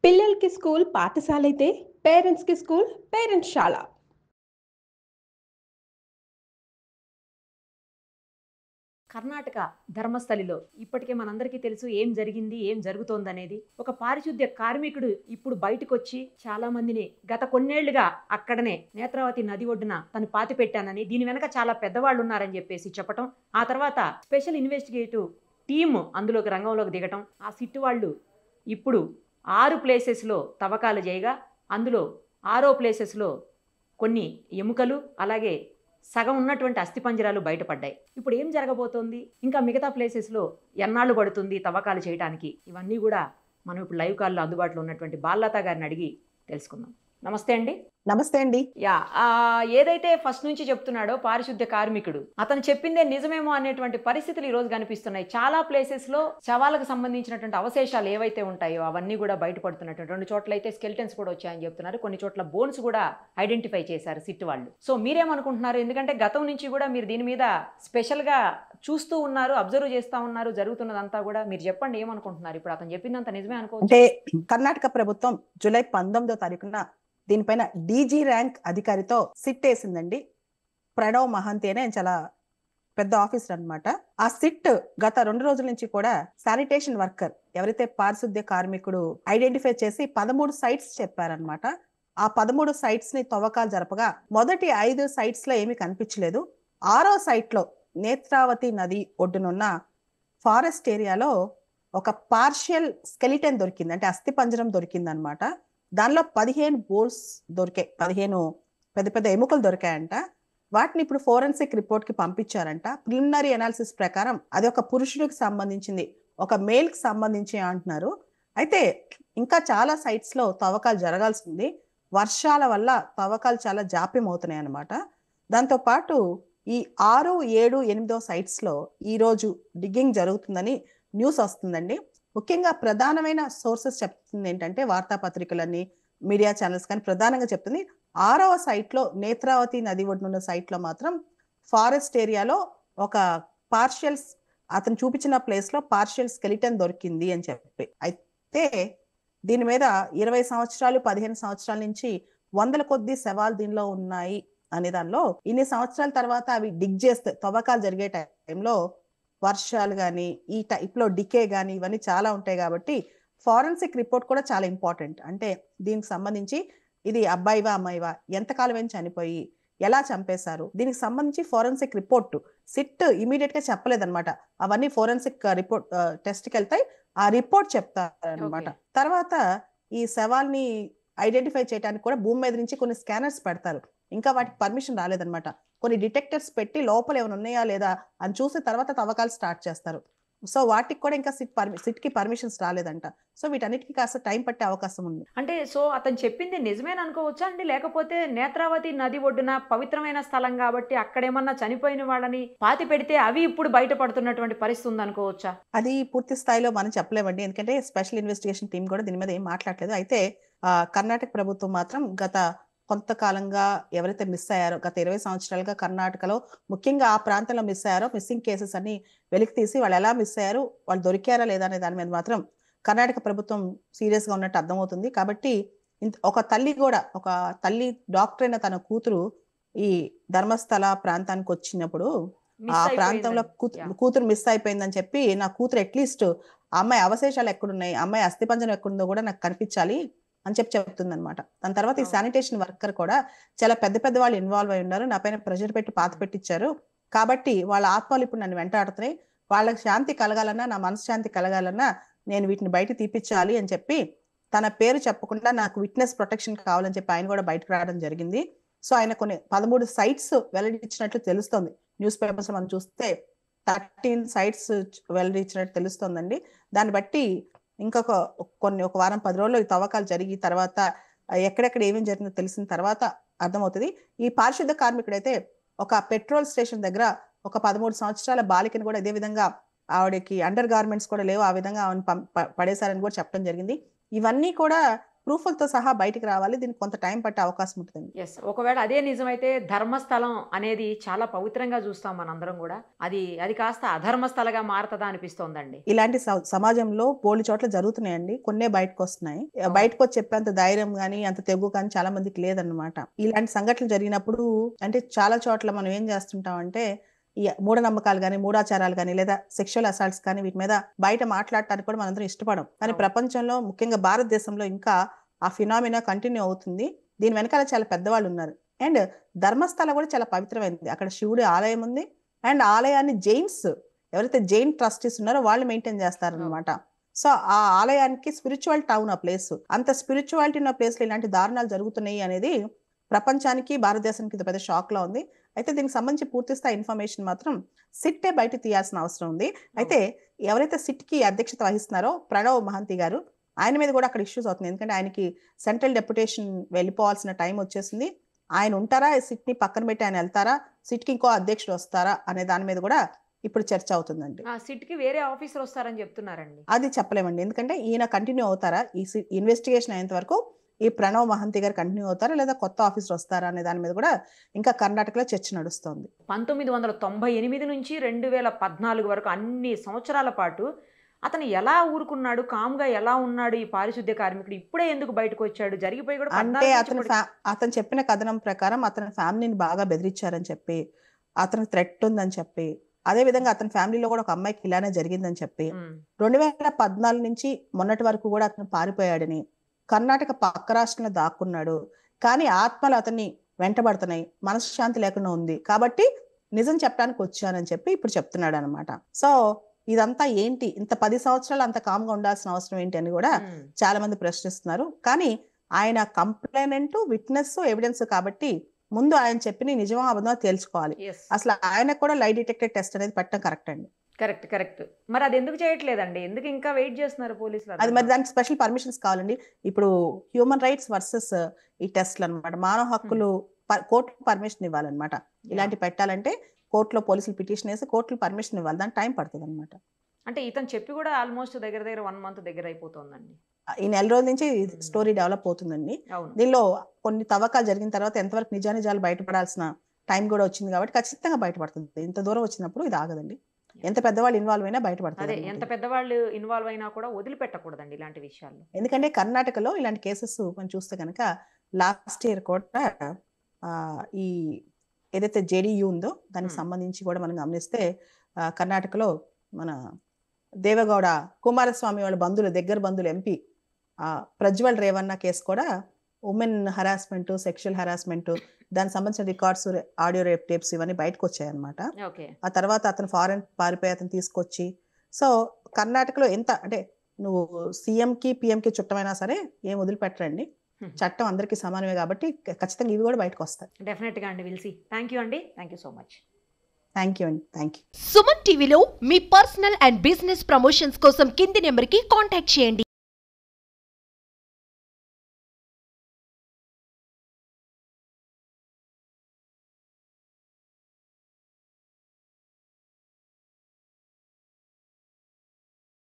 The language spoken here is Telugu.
పిల్లలకి స్కూల్ పాఠశాలైతే పేరెంట్స్‌కి స్కూల్ పేరెంట్స్‌శాల. కర్ణాటక ధర్మస్థలిలో ఇప్పటికే మనందరికీ తెలుసు ఏం జరిగింది, ఏం జరుగుతోందనేది. ఒక పారిశుద్ధ్య కార్మికుడు ఇప్పుడు బయటకొచ్చి చాలా మందిని గత కొన్నేళ్లుగా అక్కడనే నేత్రావతి నది ఒడ్డున తను పాతిపెట్టానని, దీని వెనక చాలా పెద్దవాళ్ళున్నారని చెప్పేసి చెప్పటం. ఆ తర్వాత స్పెషల్ ఇన్వెస్టిగేటివ్ టీమ్ అందులోకి రంగంలోకి దిగటం. ఆ సిట్ వాళ్ళు ఇప్పుడు 6 ప్లేసెస్‌లో తవ్వకాలు చేయగా, అందులో 6 ప్లేసెస్‌లో కొన్ని ఎముకలు, అలాగే సగం ఉన్నటువంటి అస్థిపంజరాలు బయటపడ్డాయి. ఇప్పుడు ఏం జరగబోతోంది? ఇంకా మిగతా ప్లేసెస్‌లో ఎన్నాళ్ళు పడుతుంది తవ్వకాలు చేయటానికి? ఇవన్నీ కూడా మనం ఇప్పుడు లైవ్ కాల్‌లో అందుబాటులో ఉన్నటువంటి బాలలత గారిని అడిగి తెలుసుకుందాం. నమస్తే అండి. నమస్తే అండి. ఏదైతే ఫస్ట్ నుంచి చెప్తున్నాడో పారిశుద్ధ్య కార్మికుడు, అతను చెప్పిందే నిజమేమో అనేటువంటి పరిస్థితులు ఈ రోజు కనిపిస్తున్నాయి. చాలా ప్లేసెస్ లో శవాలకు సంబంధించినటువంటి అవశేషాలు ఏవైతే ఉంటాయో అవన్నీ కూడా బయటపడుతున్నటువంటి 2 చోట్ల అయితే స్కెల్టన్స్ కూడా వచ్చాయని చెప్తున్నారు. కొన్ని చోట్ల బోన్స్ కూడా ఐడెంటిఫై చేశారు సిట్ వాళ్ళు. సో మీరేమనుకుంటున్నారు? ఎందుకంటే గతం నుంచి కూడా మీరు దీని మీద స్పెషల్ గా చూస్తూ ఉన్నారు, అబ్జర్వ్ చేస్తా ఉన్నారు, జరుగుతున్నదంతా కూడా. మీరు చెప్పండి, ఏమనుకుంటున్నారు? ఇప్పుడు అతను చెప్పిందంత నిజమే అనుకోవచ్చు? అంటే కర్ణాటక ప్రభుత్వం జూలై 19వ తారీఖున దీనిపైన డీజీ ర్యాంక్ అధికారితో సిట్ వేసిందండి. ప్రణవ్ మహంతి అనే చాలా పెద్ద ఆఫీసర్ అన్నమాట. ఆ సిట్ గత 2 రోజుల నుంచి కూడా శానిటేషన్ వర్కర్ ఎవరైతే పారిశుద్ధ్య కార్మికుడు ఐడెంటిఫై చేసి 13 సైట్స్ చెప్పారనమాట. ఆ 13 సైట్స్ ని తవ్వకాలు జరపగా మొదటి 5 సైట్స్ లో ఏమీ కనిపించలేదు. 6వ సైట్ లో నేత్రావతి నది ఒడ్డునున్న ఫారెస్ట్ ఏరియాలో ఒక పార్షియల్ స్కెలిటన్ దొరికింది, అంటే అస్థి పంజరం దొరికింది అనమాట. దానిలో 15 బోన్స్ దొరికాయి, 15 పెద్ద పెద్ద ఎముకలు దొరికాయంట. వాటిని ఇప్పుడు ఫోరెన్సిక్ రిపోర్ట్ కి పంపించారంట. ప్రిలిమినరీ అనాలిసిస్ ప్రకారం అది ఒక పురుషుడికి సంబంధించింది, ఒక మేల్ కి సంబంధించి అంటున్నారు. అయితే ఇంకా చాలా సైట్స్ లో తవ్వకాలు జరగాల్సింది. వర్షాల వల్ల తవ్వకాలు చాలా జాప్యం అవుతున్నాయి అన్నమాట. దాంతో పాటు ఈ 6, 7, 8 సైట్స్ లో ఈ రోజు డిగ్గింగ్ జరుగుతుందని న్యూస్ వస్తుందండి. ముఖ్యంగా ప్రధానమైన సోర్సెస్ చెప్తుంది ఏంటంటే వార్తాపత్రికలన్నీ, మీడియా ఛానల్స్ కానీ ప్రధానంగా చెప్తుంది 6వ సైట్ లో నేత్రావతి నది ఒడ్డునున్న సైట్ లో మాత్రం ఫారెస్ట్ ఏరియాలో ఒక పార్షియల్స్, అతను చూపించిన ప్లేస్ లో పార్షియల్ స్కెలిటన్ దొరికింది అని చెప్పి. అయితే దీని మీద 20 సంవత్సరాలు 15 సంవత్సరాల నుంచి వందల కొద్ది శవాలు దీనిలో ఉన్నాయి అనే దానిలో, ఇన్ని సంవత్సరాల తర్వాత అవి డిగ్ చేస్తే తవ్వకాలు జరిగే టైంలో వర్షాలు కానీ ఈ టైప్ లో డికే కానీ ఇవన్నీ చాలా ఉంటాయి కాబట్టి ఫారెన్సిక్ రిపోర్ట్ కూడా చాలా ఇంపార్టెంట్. అంటే దీనికి సంబంధించి ఇది అబ్బాయివా అమ్మాయివా, ఎంతకాలం ఏం చనిపోయి, ఎలా చంపేశారు, దీనికి సంబంధించి ఫోరెన్సిక్ రిపోర్ట్ సిట్ ఇమీడియట్ గా చెప్పలేదన్నమాట. అవన్నీ ఫోరెన్సిక్ రిపోర్ట్ టెస్ట్ కి వెళ్తాయి, ఆ రిపోర్ట్ చెప్తారనమాట. తర్వాత ఈ శవాల్ని ఐడెంటిఫై చేయడానికి కూడా భూమి మీద నుంచి కొన్ని స్కానర్స్ పెడతారు. ఇంకా వాటికి పర్మిషన్ రాలేదన్నమాట. కొన్ని డిటెక్టర్స్ పెట్టి లోపల ఏమైనా ఉన్నాయా లేదా అని చూసిన తర్వాత తవ్వకాలు స్టార్ట్ చేస్తారు. సో వాటికి కూడా ఇంకా సిట్ కి పర్మిషన్స్ రాలేదంట. సో వీటన్నిటికీ కాస్త టైం పట్టే అవకాశం ఉంది. అంటే సో అతను చెప్పింది నిజమేన అనుకోవచ్చా అండి? లేకపోతే నేత్రావతి నది ఒడ్డున పవిత్రమైన స్థలం కాబట్టి అక్కడేమన్నా చనిపోయిన వాళ్ళని పాతి పెడితే అవి ఇప్పుడు బయటపడుతున్నటువంటి పరిస్థితి ఉంది అనుకోవచ్చా? అది పూర్తి స్థాయిలో మనం చెప్పలేమండి, ఎందుకంటే స్పెషల్ ఇన్వెస్టిగేషన్ టీం కూడా దీని మీద ఏం మాట్లాడలేదు. అయితే కర్ణాటక ప్రభుత్వం మాత్రం గత కొంతకాలంగా ఎవరైతే మిస్ అయ్యారో, గత 20 సంవత్సరాలుగా కర్ణాటకలో ముఖ్యంగా ఆ ప్రాంతంలో మిస్ అయ్యారో మిస్సింగ్ కేసెస్ అన్ని వెలికి తీసి వాళ్ళు ఎలా మిస్ అయ్యారు, వాళ్ళు దొరికారా లేదా అనే దాని మీద మాత్రం కర్ణాటక ప్రభుత్వం సీరియస్ గా ఉన్నట్టు అర్థమవుతుంది. కాబట్టి ఒక తల్లి డాక్టర్ అయిన తన కూతురు ఈ ధర్మస్థల ప్రాంతానికి వచ్చినప్పుడు ఆ ప్రాంతంలో కూతురు మిస్ అయిపోయిందని చెప్పి, నా కూతురు అట్లీస్ట్ ఆ అమ్మాయి అవశేషాలు ఎక్కడున్నాయి, అమ్మాయి అస్థిపంజరం ఎక్కడుందో కూడా నాకు కనిపించాలి అని చెప్తుంది అనమాట. దాని తర్వాత ఈ శానిటేషన్ వర్కర్ కూడా చాలా పెద్ద పెద్ద వాళ్ళు ఇన్వాల్వ్ అయి ఉన్నారు, నా పైన ప్రెషర్ పెట్టి పాత పెట్టించారు, కాబట్టి వాళ్ళ ఆత్మలు ఇప్పుడు నన్ను వెంటాడుతున్నాయి, వాళ్ళకి శాంతి కలగాలన్నా, నా మనశ్శాంతి కలగాలన్నా నేను వీటిని బయట తీపిచ్చాలి అని చెప్పి తన పేరు చెప్పకుండా నాకు విట్నెస్ ప్రొటెక్షన్ కావాలని చెప్పి ఆయన కూడా బయటకు రావడం జరిగింది. సో ఆయన కొన్ని 13 సైట్స్ వెల్లడించినట్లు తెలుస్తోంది. న్యూస్ పేపర్స్ మనం చూస్తే 13 సైట్స్ వెల్లడించినట్టు తెలుస్తోందండి. దాన్ని బట్టి ఇంకొక ఒక వారం 10 రోజుల్లో ఈ తవ్వకాలు జరిగి తర్వాత ఎక్కడెక్కడ ఏమేమి జరిగిందో తెలిసిన తర్వాత అర్థమవుతుంది. ఈ పారిశుద్ధ కార్మికుడైతే ఒక పెట్రోల్ స్టేషన్ దగ్గర ఒక 13 సంవత్సరాల బాలికను కూడా ఇదే విధంగా, ఆవిడకి అండర్ గార్మెంట్స్ కూడా లేవు, ఆ విధంగా ఆమెను పడేశారని కూడా చెప్పడం జరిగింది. ఇవన్నీ కూడా ప్రూఫ్లతో సహా బయటికి రావాలి. దీనికి కొంత టైం పట్టే అవకాశం ఉంటుందండి. ఎస్, ఒకవేళ అదే నిజమైతే ధర్మస్థలం అనేది చాలా పవిత్రంగా చూస్తాం మనందరం కూడా. అది కాస్త అధర్మస్థలగా మారుతుందా అనిపిస్తోందండి. ఇలాంటి సమాజంలో బోల్డు చోట్ల జరుగుతున్నాయండి. కొన్నే బయటకు వస్తున్నాయి. బయటకు వచ్చి చెప్పేంత ధైర్యం కానీ అంత తెగు కానీ చాలా మందికి లేదన్నమాట. ఇలాంటి సంఘటనలు జరిగినప్పుడు అంటే చాలా చోట్ల మనం ఏం చేస్తుంటాం అంటే ఈ మూఢనమ్మకాలు కానీ మూఢాచారాలు కానీ లేదా సెక్షువల్ అసాల్ట్స్ కానీ వీటి మీద బయట మాట్లాడటానికి కూడా మనందరం ఇష్టపడం. కానీ ప్రపంచంలో ముఖ్యంగా భారతదేశంలో ఇంకా ఆ ఫినామినా కంటిన్యూ అవుతుంది. దీని వెనకాల చాలా పెద్దవాళ్ళు ఉన్నారు. అండ్ ధర్మస్థల కూడా చాలా పవిత్రమైనది. అక్కడ శివుడి ఆలయం ఉంది. అండ్ ఆలయాన్ని జైన్స్ ఎవరైతే జైన్ ట్రస్టీస్ ఉన్నారో వాళ్ళు మెయింటైన్ చేస్తారనమాట. సో ఆ ఆలయానికి స్పిరిచువల్ టౌన్ ఆ ప్లేస్. అంత స్పిరిచువాలిటీ ఉన్న ప్లేస్ లో ఇలాంటి దారుణాలు జరుగుతున్నాయి అనేది ప్రపంచానికి భారతదేశానికి ఇది పెద్ద షాక్ లో ఉంది. అయితే దీనికి సంబంధించి పూర్తి స్థాయి ఇన్ఫర్మేషన్ మాత్రం సిట్టే బయట తీయాల్సిన అవసరం ఉంది. అయితే ఎవరైతే సిట్ కి అధ్యక్షత వహిస్తున్నారో ప్రణవ్ మహంతి గారు, ఆయన మీద కూడా అక్కడ ఇష్యూస్ అవుతుంది. ఎందుకంటే ఆయనకి సెంట్రల్ డెప్యుటేషన్ వెళ్ళిపోవాల్సిన టైం వచ్చేసింది. ఆయన ఉంటారా, సిట్ ని పక్కన పెట్టి ఆయన వెళ్తారా, సిట్ కి ఇంకో అధ్యక్షుడు వస్తారా అనే దాని మీద కూడా ఇప్పుడు చర్చ అవుతుందండి. సిట్ కి వేరే ఆఫీసర్ వస్తారని చెప్తున్నారండి. అది చెప్పలేమండి. ఎందుకంటే ఈయన కంటిన్యూ అవుతారా, ఈ ఇన్వెస్టిగేషన్ అయ్యేంత వరకు ఈ ప్రణవ్ మహంతి గారు కంటిన్యూ అవుతారా లేదా కొత్త ఆఫీసర్ వస్తారా అనే దాని మీద కూడా ఇంకా కర్ణాటకలో చర్చ నడుస్తోంది. 1998 నుంచి 2014 వరకు అన్ని సంవత్సరాల పాటు అతను ఎలా ఊరుకున్నాడు, కామ్గా ఎలా ఉన్నాడు ఈ పారిశుద్ధ్య కార్మికుడు? ఇప్పుడే ఎందుకు బయటకు వచ్చాడు? జరిగిపోయి కూడా అంటే అతను చెప్పిన కథనం ప్రకారం అతని ఫ్యామిలీని బాగా బెదిరించారని చెప్పి, అతనికి థ్రెట్ ఉందని చెప్పి, అదే విధంగా అతని ఫ్యామిలీలో కూడా ఒక అమ్మాయికి ఇలానే జరిగిందని చెప్పి 2014 నుంచి మొన్నటి వరకు కూడా అతను పారిపోయాడని, కర్ణాటక పక్క రాష్ట్రంలో దాక్కున్నాడు, కానీ ఆత్మలు అతన్ని వెంటబడుతున్నాయి, మనశ్శాంతి లేకుండా ఉంది కాబట్టి నిజం చెప్పడానికి వచ్చానని చెప్పి ఇప్పుడు చెప్తున్నాడు అనమాట. సో ఇదంతా ఏంటి, ఇంత 10 సంవత్సరాలు అంత కామ్గా ఉండాల్సిన అవసరం ఏంటి అని కూడా చాలా మంది ప్రశ్నిస్తున్నారు. కానీ ఆయన కంప్లైనెంట్, విట్నెస్, ఎవిడెన్స్ కాబట్టి ముందు ఆయన చెప్పిన నిజమో అబద్ధమో తేల్చుకోవాలి. అసలు ఆయనకు కూడా లై డిటెక్టర్ టెస్ట్ అనేది పెట్టడం కరెక్ట్ అండి. కరెక్ట్. మరి అది ఎందుకు చేయట్లేదండి? ఎందుకు ఇంకా వెయిట్ చేస్తున్నారు పోలీసులు? అది మరి దానికి స్పెషల్ పర్మిషన్స్ కావాలండి. ఇప్పుడు హ్యూమన్ రైట్స్ వర్సెస్ ఈ టెస్ట్లు అనమాట. మానవ హక్కులు కోర్టు పర్మిషన్ ఇవ్వాలన్నమాట. ఇలాంటి పెట్టాలంటే కోర్టులో పోలీసులు పిటిషన్ వేసి కోర్టులు పర్మిషన్ ఇవ్వాలి. దానికి టైం పడుతుంది అనమాట. అంటే ఇతను చెప్పి కూడా ఆల్మోస్ట్ దగ్గర 1 month దగ్గర అయిపోతుందండి. ఈ నెల రోజుల నుంచి స్టోరీ డెవలప్ అవుతుందండి. దీనిలో కొన్ని తవ్వకాలు జరిగిన తర్వాత ఎంతవరకు నిజానిజాలు బయటపడాల్సిన టైం కూడా వచ్చింది కాబట్టి ఖచ్చితంగా బయటపడుతుంది. ఇంత దూరం వచ్చినప్పుడు ఇది ఆగదండి. ఎంత పెద్దవాళ్ళు ఇన్వాల్వ్ అయినా బయటపడుతుంది. ఎంత పెద్దవాళ్ళు ఇన్వాల్వ్ అయినా కూడా వదిలిపెట్టకూడదండి ఇలాంటి విషయాల్లో. ఎందుకంటే కర్ణాటకలో ఇలాంటి కేసెస్ మనం చూస్తే కనుక లాస్ట్ ఇయర్ కూడా ఈ ఏదైతే జేడీయూ ఉందో దానికి సంబంధించి కూడా మనం గమనిస్తే కర్ణాటకలో మన దేవగౌడ కుమారస్వామి వాళ్ళ దగ్గర బంధువులు ఎంపీ ప్రజ్వల్ రేవన్న కేసు కూడా ఉమెన్ హరాస్మెంట్, సెక్షువల్ హరాస్మెంట్, దానికి సంబంధించిన రికార్డ్స్, ఆడియో రేప్ టేప్స్ ఇవన్నీ బయటకు వచ్చాయన్నమాట. ఆ తర్వాత అతను ఫారెన్ పారిపోయి అతను తీసుకొచ్చి, సో కర్ణాటకలో ఎంత అంటే నువ్వు సీఎంకి పిఎంకి చుట్టమైనా సరే ఏం వదిలిపెట్టరండి. చట్టం అందరికీ సమానమే కాబట్టి ఖచ్చితంగా ఇవి కూడా బయటకు వస్తాయి. డెఫినెట్ గా అండి. Will see. థ్యాంక్ యూ అండి. Thank you so much. Thank you అండి. Thank you. సుమన్ టీవీలో మీ పర్సనల్ అండ్ బిజినెస్ ప్రమోషన్స్ కోసం కింది నెంబర్కి కాంటాక్ట్ చేయండి.